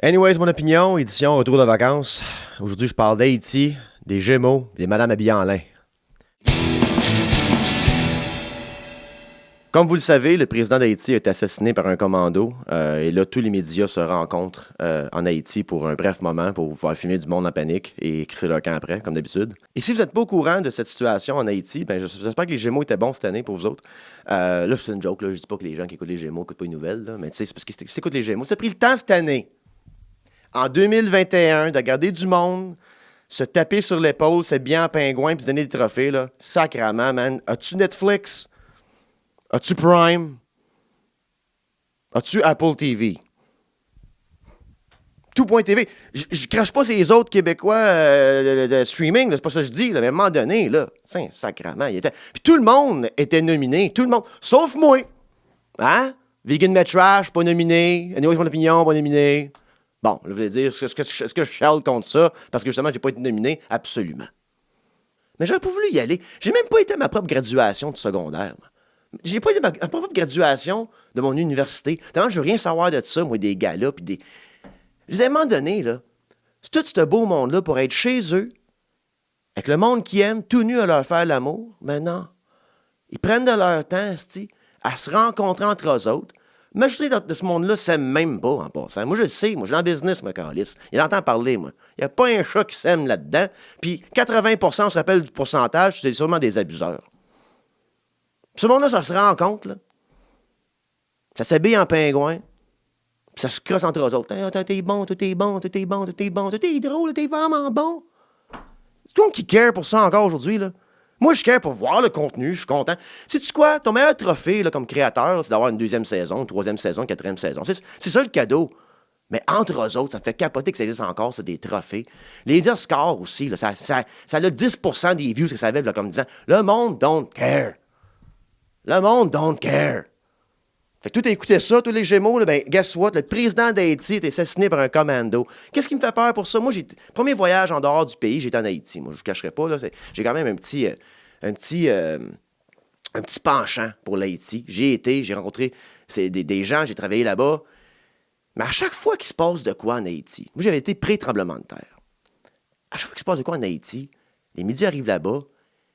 Anyways, mon opinion, édition retour de vacances. Aujourd'hui, je parle d'Haïti, des Gémeaux, des Madames habillées en lin. Comme vous le savez, le président d'Haïti a été assassiné par un commando. Et là, tous les médias se rencontrent en Haïti pour un bref moment pour pouvoir filmer du monde en panique et crisser leur camp après, comme d'habitude. Et si vous n'êtes pas au courant de cette situation en Haïti, ben, j'espère que les Gémeaux étaient bons cette année pour vous autres. Là, c'est une joke, là. Je dis pas que les gens qui écoutent les Gémeaux n'écoutent pas les nouvelles, là, mais tu sais, c'est parce qu'ils écoutent les Gémeaux. Ça a pris le temps cette année, en 2021, de regarder du monde se taper sur l'épaule, s'habiller en pingouin puis se donner des trophées, là. Sacrement, man. As-tu Netflix? As-tu Prime? As-tu Apple TV? Tout.tv. Je crache pas ces autres Québécois de streaming, là, c'est pas ça que je dis, là, mais à un moment donné, là, c'est sacrement. Puis tout le monde était nominé, tout le monde, sauf moi. Hein? Vegan Metrash, pas nominé. Anyway, mon opinion, pas nominé. Bon, je voulais dire, est-ce que je chiale contre ça parce que justement, j'ai pas été nominé? Absolument. Mais j'aurais pas voulu y aller. J'ai même pas été à ma propre graduation de secondaire, moi. J'ai pas été à ma propre graduation de mon université. Tellement je veux rien savoir de ça, moi, des gars-là, puis des... À un moment donné, là, c'est tout ce beau monde-là pour être chez eux, avec le monde qui aime, tout nu à leur faire l'amour. Mais non. Ils prennent de leur temps, à se rencontrer entre eux autres. La majorité de ce monde-là s'aime même pas, en passant. Moi, je le sais. Moi, je suis en business, moi, Carlis. Il entend parler, moi. Il n'y a pas un chat qui s'aime là-dedans. Puis 80%, on se rappelle du pourcentage, c'est sûrement des abuseurs. Puis ce monde-là, ça se rencontre, là. Ça s'habille en pingouin. Puis ça se crosse entre eux autres. Hey, t'es bon, t'es bon, t'es bon, t'es bon, t'es drôle, t'es vraiment bon. C'est toi qui care pour ça encore aujourd'hui, là. Moi, je care pour voir le contenu, je suis content. Sais-tu quoi? Ton meilleur trophée là, comme créateur, là, c'est d'avoir une deuxième saison, une troisième saison, une quatrième saison. C'est ça le cadeau. Mais entre eux autres, ça me fait capoter que ça existe encore, ça, des trophées. Les Oscars aussi, là, ça a 10% des views que ça avait, là, comme disant « Le monde don't care. Le monde don't care. » Fait que tout a écouté ça, tous les Gémeaux, là, ben, guess what? Le président d'Haïti est assassiné par un commando. Qu'est-ce qui me fait peur pour ça? Moi, premier voyage en dehors du pays, j'étais en Haïti. Moi, je ne vous cacherai pas, là, j'ai quand même un petit penchant pour l'Haïti. J'ai rencontré des gens, j'ai travaillé là-bas. Mais à chaque fois qu'il se passe de quoi en Haïti, moi, j'avais été pré-tremblement de terre. À chaque fois qu'il se passe de quoi en Haïti, les médias arrivent là-bas,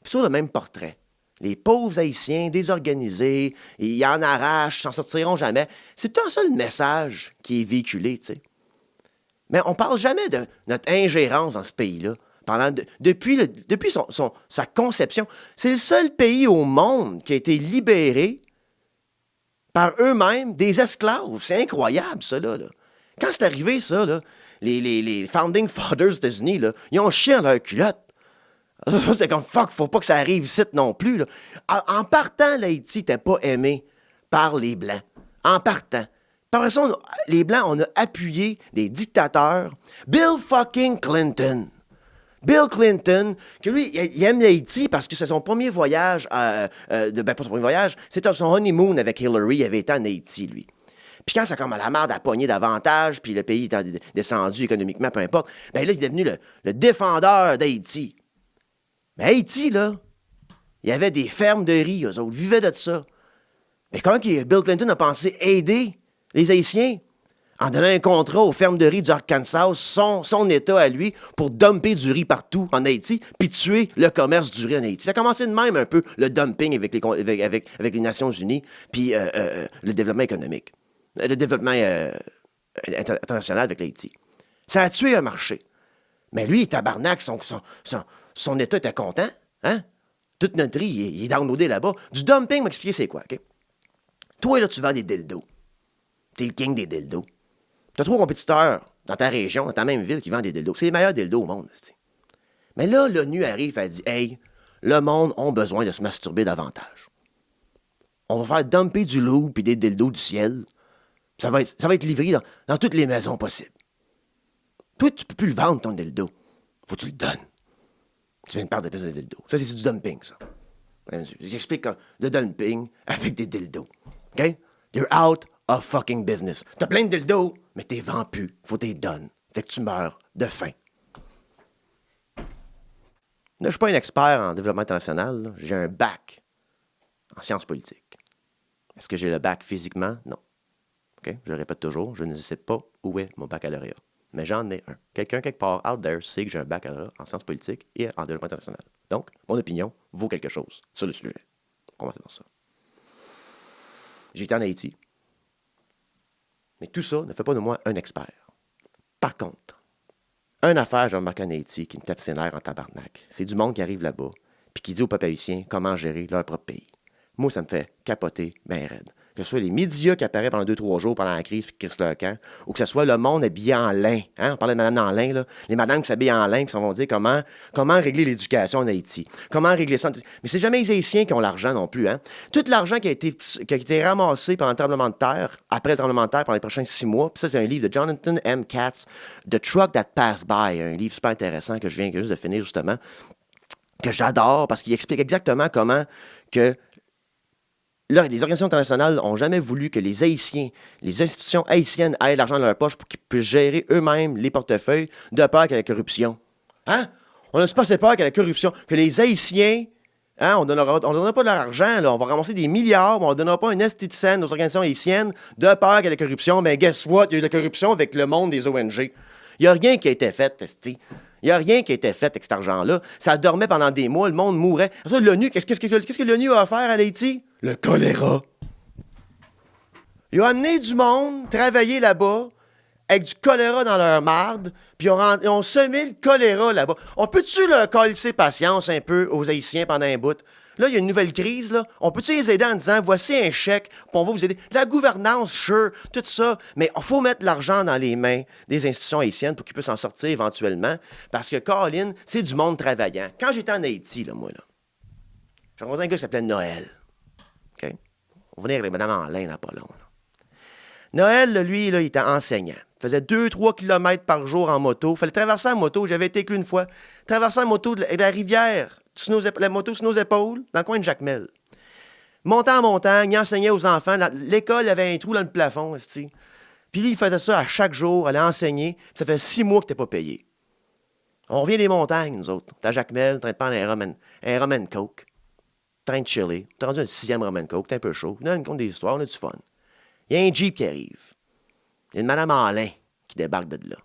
puis sur le même portrait. Les pauvres Haïtiens désorganisés, ils en arrachent, ils s'en sortiront jamais. C'est tout ça le message qui est véhiculé, tu sais. Mais on parle jamais de notre ingérence dans ce pays-là. Depuis sa conception, c'est le seul pays au monde qui a été libéré par eux-mêmes des esclaves. C'est incroyable, ça, là. Quand c'est arrivé, ça, là, les Founding Fathers des États-Unis, là, ils ont chié dans leur culotte. C'était comme fuck, faut pas que ça arrive ici non plus. Là. En partant, l'Haïti n'était pas aimé par les Blancs. En partant. Par ça, les Blancs, on a appuyé des dictateurs. Bill fucking Clinton. Bill Clinton, que lui, il aime l'Haïti parce que c'est son premier voyage, pas son premier voyage, c'était son honeymoon avec Hillary, il avait été en Haïti, lui. Puis quand ça comme à la merde à pogner davantage, puis le pays étant descendu économiquement, peu importe, ben là, il est devenu le défendeur d'Haïti. Mais Haïti, là, il y avait des fermes de riz, eux autres, vivaient de ça. Mais comment Bill Clinton a pensé aider les Haïtiens en donnant un contrat aux fermes de riz du Arkansas, son État à lui, pour dumper du riz partout en Haïti, puis tuer le commerce du riz en Haïti. Ça a commencé de même un peu, le dumping avec les Nations Unies, puis le développement économique, le développement international avec l'Haïti. Ça a tué un marché. Mais lui, tabarnak, son État était content, hein? Toute notre riz, il est downloadé là-bas. Du dumping, m'expliquer c'est quoi, OK? Toi, là, tu vends des dildos. T'es le king des dildos. T'as 3 compétiteurs dans ta région, dans ta même ville, qui vendent des dildos. C'est les meilleurs dildos au monde, t'sais. Mais là, l'ONU arrive et dit « Hey, le monde a besoin de se masturber davantage. On va faire dumper du loup puis des dildos du ciel. Ça va être livré dans toutes les maisons possibles. Toi, tu peux plus le vendre, ton dildo. Faut que tu le donnes. Tu viens de perdre des pièces de dildo. Ça, c'est du dumping, ça. J'explique le dumping avec des dildos. OK? You're out of fucking business. T'as plein de dildos, mais t'es vends plus. Faut t'es donnes. Fait que tu meurs de faim. Là, je suis pas un expert en développement international. Là. J'ai un bac en sciences politiques. Est-ce que j'ai le bac physiquement? Non. OK? Je le répète toujours, je ne sais pas où est mon baccalauréat. Mais j'en ai un. Quelqu'un, quelque part, out there, sait que j'ai un baccalauréat en sciences politiques et en développement international. Donc, mon opinion vaut quelque chose sur le sujet. On commence par ça. J'ai été en Haïti. Mais tout ça ne fait pas de moi un expert. Par contre, une affaire, j'ai remarqué en Haïti qui me tape ses nerfs en tabarnak. C'est du monde qui arrive là-bas puis qui dit aux peuples haïtiens comment gérer leur propre pays. Moi, ça me fait capoter ben raide. Que ce soit les médias qui apparaissent pendant 2-3 jours pendant la crise puis qui crissent leur camp, ou que ce soit le monde habillé en lin. Hein? On parlait de madame en lin, là. Les madames qui s'habillent en lin qui s'en vont dire comment régler l'éducation en Haïti. Comment régler ça. Mais c'est jamais les Haïtiens qui ont l'argent non plus. Hein? Tout l'argent qui a été ramassé pendant le tremblement de terre, après le tremblement de terre, pendant les prochains 6 mois, puis ça, c'est un livre de Jonathan M. Katz, The Truck That Passed By, un livre super intéressant que je viens juste de finir, justement, que j'adore parce qu'il explique exactement comment que là, les organisations internationales n'ont jamais voulu que les Haïtiens, les institutions haïtiennes aient l'argent dans leur poche pour qu'ils puissent gérer eux-mêmes les portefeuilles de peur qu'il y ait la corruption. Hein? On n'a pas assez peur qu'il y ait la corruption. Que les Haïtiens, hein, on ne donnera pas de leur argent, là, on va ramasser des milliards, mais on ne donnera pas un esti de scène aux organisations haïtiennes de peur qu'il y ait la corruption. Mais guess what? Il y a eu de la corruption avec le monde des ONG. Il n'y a rien qui a été fait, esti. Il n'y a rien qui a été fait avec cet argent-là. Ça dormait pendant des mois, le monde mourait. Ça, l'ONU, qu'est-ce que l'ONU a offert à l'Haïti? Le choléra. Ils ont amené du monde travailler là-bas avec du choléra dans leur marde, puis ils ont semé le choléra là-bas. On peut-tu leur coller patience un peu aux Haïtiens pendant un bout? Là, il y a une nouvelle crise, là. On peut-tu les aider en disant, voici un chèque, puis on va vous aider. La gouvernance, sure, tout ça, mais il faut mettre l'argent dans les mains des institutions haïtiennes pour qu'ils puissent en sortir éventuellement, parce que, Colin, c'est du monde travaillant. Quand j'étais en Haïti, là, moi, là, j'ai rencontré un gars qui s'appelait Noël. OK? On va venir avec Madame en lin, là, pas long, là. Noël, là, lui, là, il était enseignant. Il faisait 2-3 km par jour en moto. Il fallait traverser la moto. J'avais été avec lui une fois. Traverser la moto de la rivière, la moto sur nos épaules, dans le coin de Jacmel. Montant en montagne, il enseignait aux enfants. L'école avait un trou dans le plafond. C'ti. Puis lui, il faisait ça à chaque jour, allait enseigner. Puis ça fait 6 mois qu'il n'était pas payé. On revient des montagnes, nous autres. T'es à Jacmel, en train de prendre un rum and coke. En train de chiller. T'es rendu un 6e rum and coke. T'es un peu chaud. On compte des histoires, on a du fun. Il y a un Jeep qui arrive. Il y a une madame en lin qui débarque de là.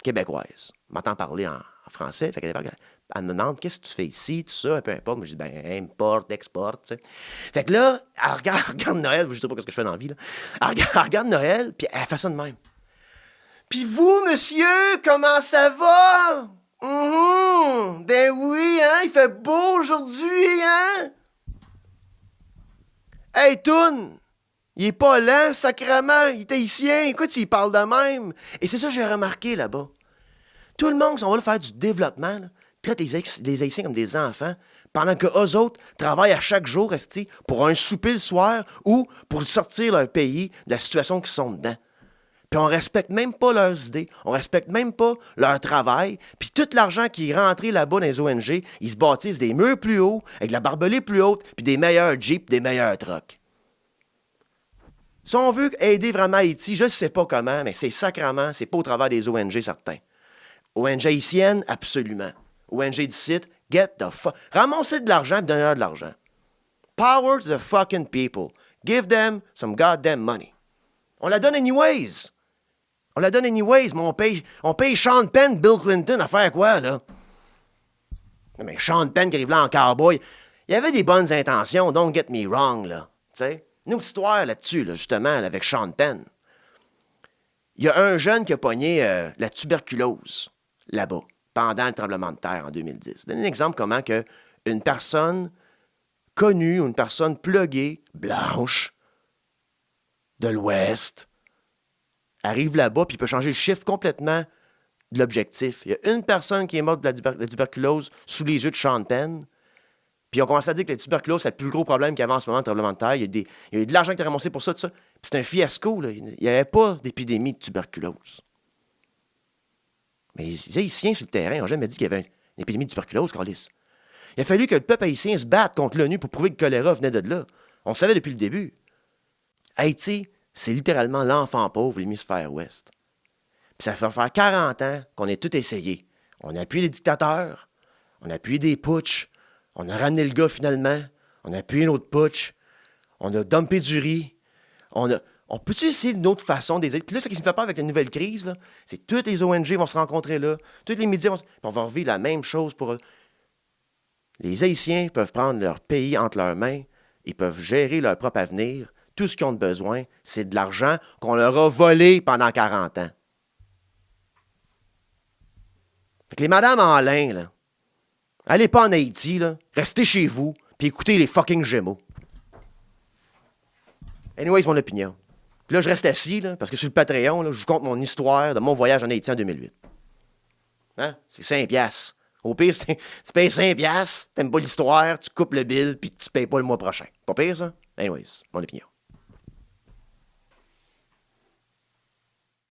Québécoise. Elle m'entend parler en français. Fait qu'elle débarque. Elle me demande, qu'est-ce que tu fais ici, tout ça, peu importe. Moi, je dis, importe, exporte, tu sais. Fait que là, elle regarde Noël. Je sais pas ce que je fais dans la vie, là. Elle regarde Noël, puis elle fait ça de même. Puis vous, monsieur, comment ça va? Ben oui, hein, il fait beau aujourd'hui, hein? Hey, Toune! Il est pas lent, sacrément. Il est haïtien. Écoute, il parle de même. Et c'est ça que j'ai remarqué là-bas. Tout le monde qui s'en va faire du développement, là, traite les Haïtiens comme des enfants, pendant qu'eux autres travaillent à chaque jour, resti, pour un souper le soir ou pour sortir leur pays de la situation qu'ils sont dedans. Puis on respecte même pas leurs idées, on respecte même pas leur travail, puis tout l'argent qui est rentré là-bas dans les ONG, ils se bâtissent des murs plus hauts, avec de la barbelée plus haute, puis des meilleurs Jeeps, des meilleurs trucks. Si on veut aider vraiment Haïti, je ne sais pas comment, mais c'est sacrément, c'est pas au travers des ONG certains. ONG haïtiennes, absolument. ONG d'ici, get the fuck. Ramassez de l'argent et donnez-leur de l'argent. Power to the fucking people. Give them some goddamn money. On la donne anyways. Mais on paye Sean Penn, Bill Clinton à faire quoi, là? Mais Sean Penn qui arrive là en cowboy, il avait des bonnes intentions, don't get me wrong, là. Tu sais? Une autre histoire là-dessus, là, justement, là, avec Sean Penn. Il y a un jeune qui a pogné la tuberculose là-bas, pendant le tremblement de terre en 2010. Je donne un exemple comment que une personne connue ou une personne pluguée, blanche, de l'Ouest, arrive là-bas puis peut changer le chiffre complètement de l'objectif. Il y a une personne qui est morte de la tuberculose sous les yeux de Sean Penn. Puis on commence à dire que la tuberculose, c'est le plus gros problème qu'il y avait en ce moment, le tremblement de terre. Il y a eu de l'argent qui est ramassé pour ça, tout ça. Puis c'est un fiasco, là. Il n'y avait pas d'épidémie de tuberculose. Mais les Haïtiens sur le terrain n'ont jamais dit qu'il y avait une épidémie de tuberculose, Carlis. Il a fallu que le peuple haïtien se batte contre l'ONU pour prouver que le choléra venait de là. On le savait depuis le début. Haïti, c'est littéralement l'enfant pauvre de l'hémisphère ouest. Puis ça fait faire 40 ans qu'on a tout essayé. On a appuyé les dictateurs, on a appuyé des putschs, on a ramené le gars finalement, on a appuyé un autre putsch, on a dumpé du riz, on On peut-tu essayer d'une autre façon des aides? Puis là, ce qui me fait peur avec la nouvelle crise, là, c'est que toutes les ONG vont se rencontrer là, tous les médias on va revivre la même chose pour eux. Les Haïtiens peuvent prendre leur pays entre leurs mains, ils peuvent gérer leur propre avenir. Tout ce qu'ils ont besoin, c'est de l'argent qu'on leur a volé pendant 40 ans. Fait que les madames en lin, là, allez pas en Haïti, là, restez chez vous, puis écoutez les fucking Gémeaux. Anyway, c'est mon opinion. Puis là, je reste assis, là, parce que sur le Patreon, là, je vous conte mon histoire de mon voyage en Haïti en 2008. Hein? C'est 5 piastres. Au pire, tu payes 5 piastres, t'aimes pas l'histoire, tu coupes le bill, puis tu payes pas le mois prochain. Pas pire, ça? Anyways, mon opinion.